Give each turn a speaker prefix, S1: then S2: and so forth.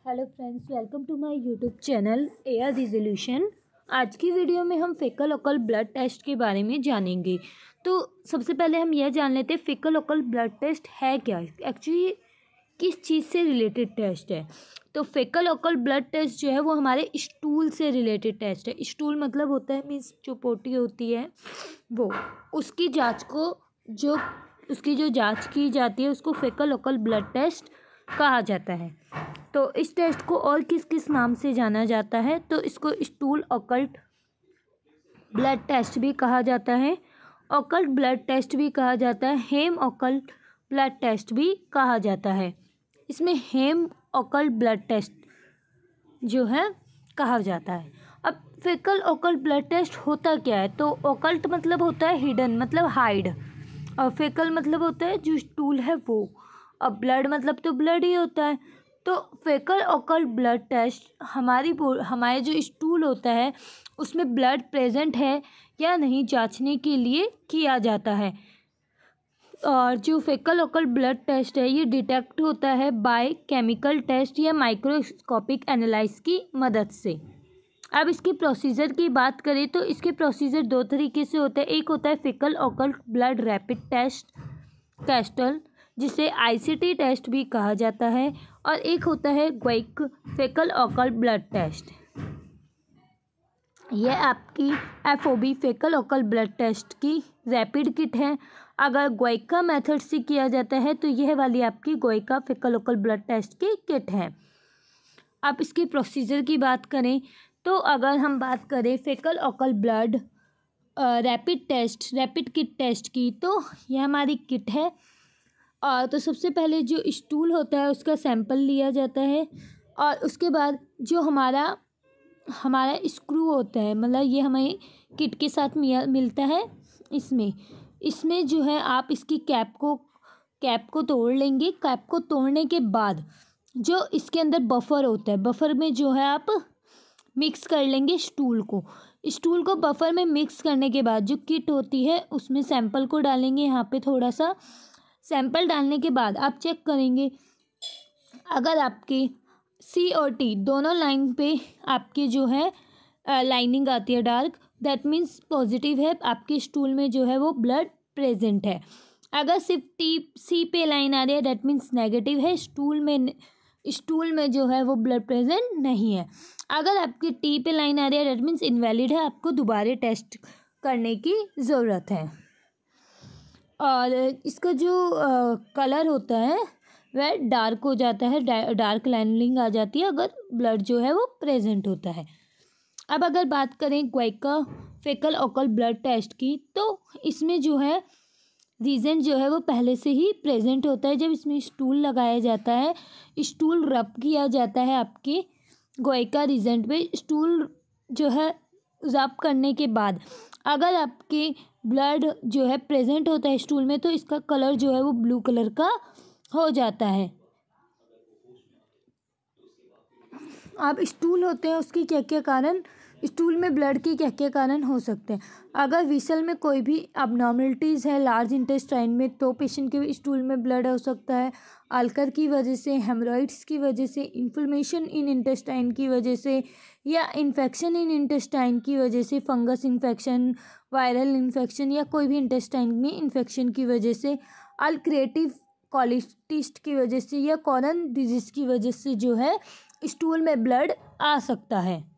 S1: Hello friends, welcome to my YouTube channel air resolution. आज की video में हम फेकल ओकल ब्लड टेस्ट के बारे में जानेंगे। तो सबसे पहले हम यह जान लेते हैं फेकल ओकल ब्लड टेस्ट है क्या, एक्चुअली किस चीज़ से रिलेटेड टेस्ट है। तो फेकल ओकल ब्लड टेस्ट जो है वो हमारे स्टूल से रिलेटेड टेस्ट है। स्टूल मतलब होता है मीन्स जो पोटी होती है वो, उसकी जाँच को उसकी जो जाँच की जाती है उसको फेकल ओकल ब्लड टेस्ट कहा जाता है। तो इस टेस्ट को और किस किस नाम से जाना जाता है, तो इसको स्टूल ऑकल्ट ब्लड टेस्ट भी कहा जाता है, ऑकल्ट ब्लड टेस्ट भी कहा जाता है, हेम ऑकल्ट ब्लड टेस्ट भी कहा जाता है। इसमें हेम ऑकल्ट ब्लड टेस्ट जो है कहा जाता है। अब फेकल ऑकल्ट ब्लड टेस्ट होता क्या है, तो ऑकल्ट मतलब होता है हिडन, मतलब हाइड, और फेकल मतलब होता है जो स्टूल है वो, अब ब्लड मतलब तो ब्लड ही होता है। तो फेकल ऑकल्ट ब्लड टेस्ट हमारे जो स्टूल होता है उसमें ब्लड प्रेजेंट है या नहीं जांचने के लिए किया जाता है। और जो फेकल ऑकल्ट ब्लड टेस्ट है ये डिटेक्ट होता है बाय केमिकल टेस्ट या माइक्रोस्कोपिक एनालाइज की मदद से। अब इसकी प्रोसीजर की बात करें तो इसके प्रोसीजर दो तरीके से होते हैं। एक होता है fecal occult blood rapid test cassette, जिसे आईसीटी टेस्ट भी कहा जाता है, और एक होता है guaiac fecal occult blood test. यह आपकी FOB fecal occult blood test की रैपिड किट है। अगर ग्वाइका मेथड से किया जाता है तो यह वाली आपकी ग्वाइका फेकल ऑकल्ट ब्लड टेस्ट की किट है। अब इसकी प्रोसीजर की बात करें तो अगर हम बात करें fecal occult blood rapid kit test की, तो यह हमारी किट है। तो सबसे पहले जो स्टूल होता है उसका सैंपल लिया जाता है, और उसके बाद जो हमारा स्क्रू होता है, मतलब ये हमें किट के साथ मिलता है। इसमें जो है आप इसकी कैप को तोड़ लेंगे। कैप को तोड़ने के बाद जो इसके अंदर बफर होता है, बफर में जो है आप मिक्स कर लेंगे स्टूल को बफर में मिक्स करने के बाद जो किट होती है उसमें सैंपल को डालेंगे। यहाँ पे थोड़ा सा सैंपल डालने के बाद आप चेक करेंगे, अगर आपके सी और टी दोनों लाइन पे आपके जो है लाइनिंग आती है डार्क, दैट मीन्स पॉजिटिव है, आपके स्टूल में जो है वो ब्लड प्रेजेंट है। अगर सिर्फ सी पे लाइन आ रही है दैट मीन्स नेगेटिव है, स्टूल में जो है वो ब्लड प्रेजेंट नहीं है। अगर आपकी टी पे लाइन आ रही है दैट मीन्स इनवैलिड है, आपको दोबारा टेस्ट करने की ज़रूरत है। और इसका जो कलर होता है वह डार्क हो जाता है, डार्क लाइनिंग आ जाती है अगर ब्लड जो है वो प्रेजेंट होता है। अब अगर बात करें ग्वाइका फेकल ऑकल्ट ब्लड टेस्ट की, तो इसमें जो है रीजेंट जो है वो पहले से ही प्रेजेंट होता है। जब इसमें स्टूल लगाया जाता है, स्टूल रब किया जाता है आपके ग्वाइका रीजेंट पे, स्टूल जो है रब करने के बाद अगर आपके ब्लड जो है प्रेजेंट होता है स्टूल में, तो इसका कलर जो है वो ब्लू कलर का हो जाता है। अब स्टूल होते हैं उसकी क्या क्या कारण, स्टूल में ब्लड के क्या क्या कारण हो सकते हैं। अगर विसल में कोई भी अबनॉर्मलिटीज़ है लार्ज इंटेस्टाइन में, तो पेशेंट के स्टूल में ब्लड हो सकता है। अल्कर की वजह से, हेमरॉइड्स की वजह से, इन्फ्लेमेशन इन इंटेस्टाइन की वजह से, या इन्फेक्शन इन इंटेस्टाइन की वजह से, फंगस इन्फेक्शन, वायरल इन्फेक्शन, या कोई भी इंटेस्टाइन में इन्फेक्शन की वजह से, अल्क्रिएटिव कोलिटिस्ट की वजह से, या कॉलन डिजीज़ की वजह से जो है स्टूल में ब्लड आ सकता है।